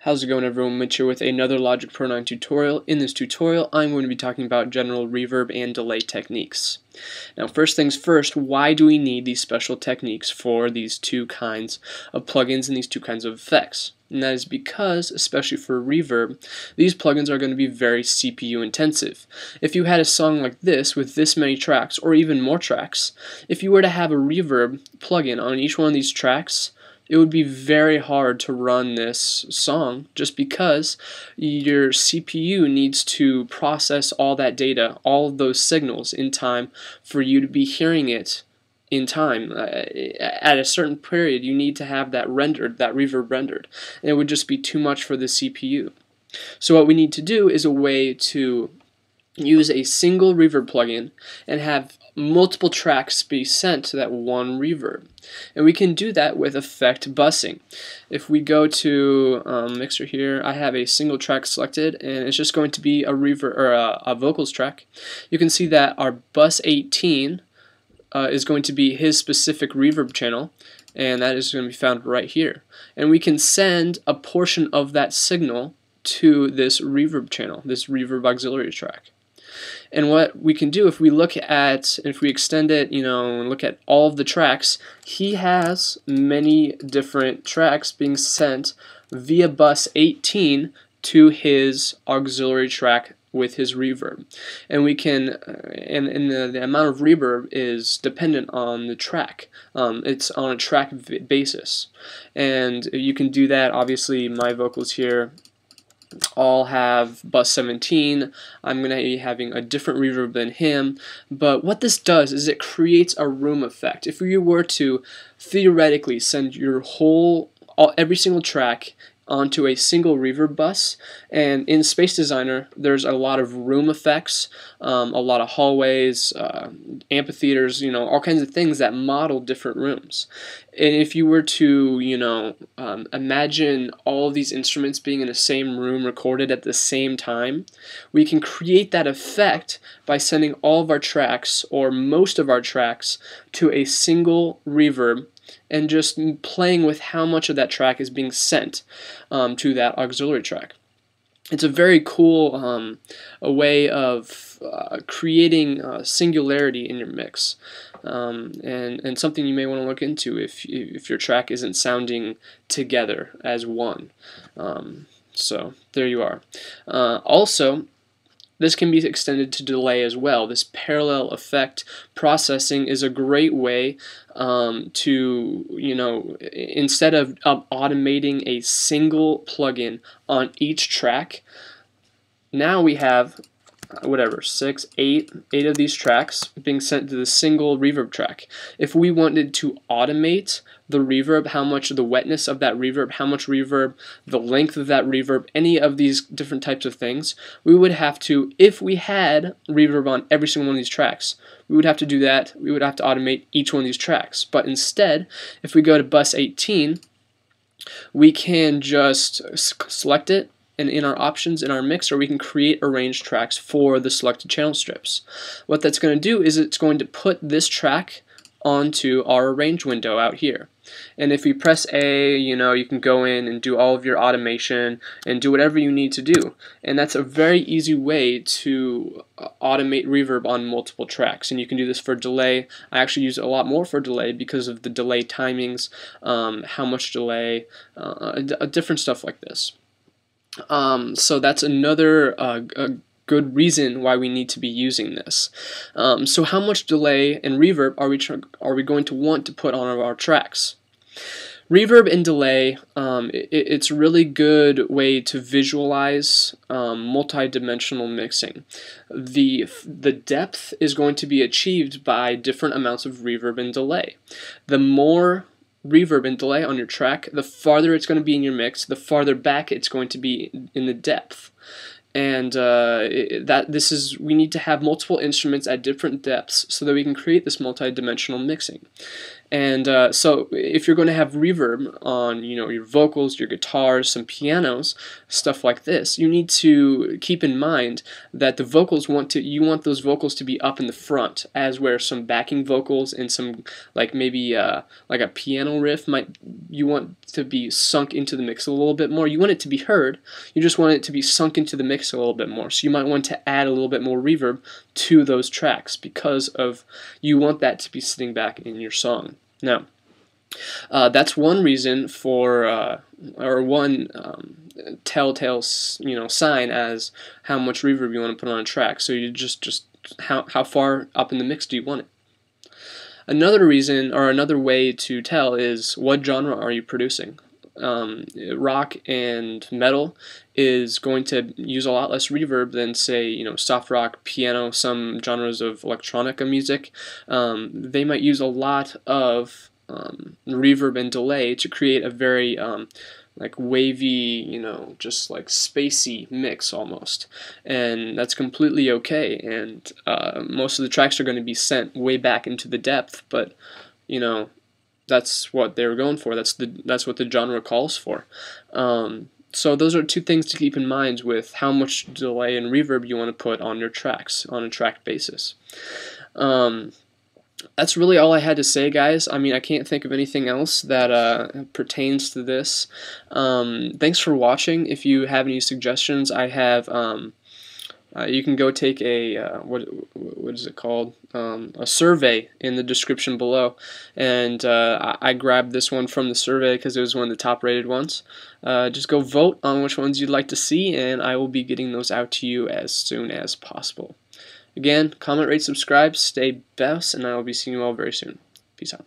How's it going, everyone? Mitch here with another Logic Pro 9 tutorial. In this tutorial, I'm going to be talking about general reverb and delay techniques. Now, first things first, why do we need these special techniques for these two kinds of plugins and these two kinds of effects? And that is because, especially for reverb, these plugins are going to be very CPU intensive. If you had a song like this with this many tracks, or even more tracks, if you were to have a reverb plugin on each one of these tracks, it would be very hard to run this song just because your CPU needs to process all that data, all of those signals in time for you to be hearing it in time. At a certain period, you need to have that rendered, that reverb rendered, and it would just be too much for the CPU. So what we need to do is a way to use a single reverb plugin and have multiple tracks be sent to that one reverb. And we can do that with effect busing. If we go to Mixer here, I have a single track selected, and it's just going to be a reverb or a vocals track. You can see that our bus 18 is going to be his specific reverb channel, and that is going to be found right here. And we can send a portion of that signal to this reverb channel, this reverb auxiliary track. And what we can do, if we look at, if we extend it, and look at all of the tracks, he has many different tracks being sent via bus 18 to his auxiliary track with his reverb. And we can, and the amount of reverb is dependent on the track. It's on a track basis. And you can do that, obviously, my vocals here all have bus 17. I'm going to be having a different reverb than him, but what this does is it creates a room effect. If you were to theoretically send your every single track onto a single reverb bus, and in Space Designer there's a lot of room effects, a lot of hallways, amphitheaters, all kinds of things that model different rooms. And if you were to imagine all of these instruments being in the same room recorded at the same time, we can create that effect by sending all of our tracks, or most of our tracks, to a single reverb and just playing with how much of that track is being sent to that auxiliary track. It's a very cool a way of creating singularity in your mix, and something you may want to look into if your track isn't sounding together as one. So there you are. Also, this can be extended to delay as well. This parallel effect processing is a great way to, instead of automating a single plugin on each track, now we have whatever, 6, 8 of these tracks being sent to the single reverb track. If we wanted to automate the reverb, how much of the wetness of that reverb, how much reverb, the length of that reverb, any of these different types of things, we would have to, if we had reverb on every single one of these tracks, we would have to do that. We would have to automate each one of these tracks. But instead, if we go to bus 18, we can just select it, and in our options in our mixer, we can create arranged tracks for the selected channel strips. What that's going to do is it's going to put this track onto our arrange window out here. And if we press A, you can go in and do all of your automation and do whatever you need to do. And that's a very easy way to automate reverb on multiple tracks. And you can do this for delay. I actually use it a lot more for delay because of the delay timings, how much delay, different stuff like this. So that's another good reason why we need to be using this. So how much delay and reverb are we going to want to put on our tracks? Reverb and delay, it's a really good way to visualize multi-dimensional mixing. The depth is going to be achieved by different amounts of reverb and delay. The more reverb and delay on your track, the farther it's going to be in your mix, the farther back it's going to be in the depth. And we need to have multiple instruments at different depths so that we can create this multi-dimensional mixing. And so if you're going to have reverb on, you know, your vocals, your guitars, some pianos, stuff like this, you need to keep in mind that the vocals you want those vocals to be up in the front, as where some backing vocals and some, like maybe like a piano riff you want to be sunk into the mix a little bit more. You want it to be heard, you just want it to be sunk into the mix a little bit more. So you might want to add a little bit more reverb to those tracks, because of you want that to be sitting back in your song. Now, that's one reason for, or one telltale, you know, sign as how much reverb you want to put on a track. So you just how far up in the mix do you want it? Another reason, or another way to tell, is what genre are you producing. Rock and metal is going to use a lot less reverb than, say, you know, soft rock, piano, some genres of electronica music. They might use a lot of reverb and delay to create a very like wavy, you know, just like spacey mix almost, and that's completely okay. And most of the tracks are going to be sent way back into the depth, but you know, that's what they were going for. That's what the genre calls for. So those are two things to keep in mind with how much delay and reverb you want to put on your tracks on a track basis. That's really all I had to say, guys. I mean, I can't think of anything else that pertains to this. Thanks for watching. If you have any suggestions, I have you can go take a what is it called? A survey in the description below, and I grabbed this one from the survey because it was one of the top-rated ones. Just go vote on which ones you'd like to see, and I will be getting those out to you as soon as possible. Again, comment, rate, subscribe, stay best, and I will be seeing you all very soon. Peace out.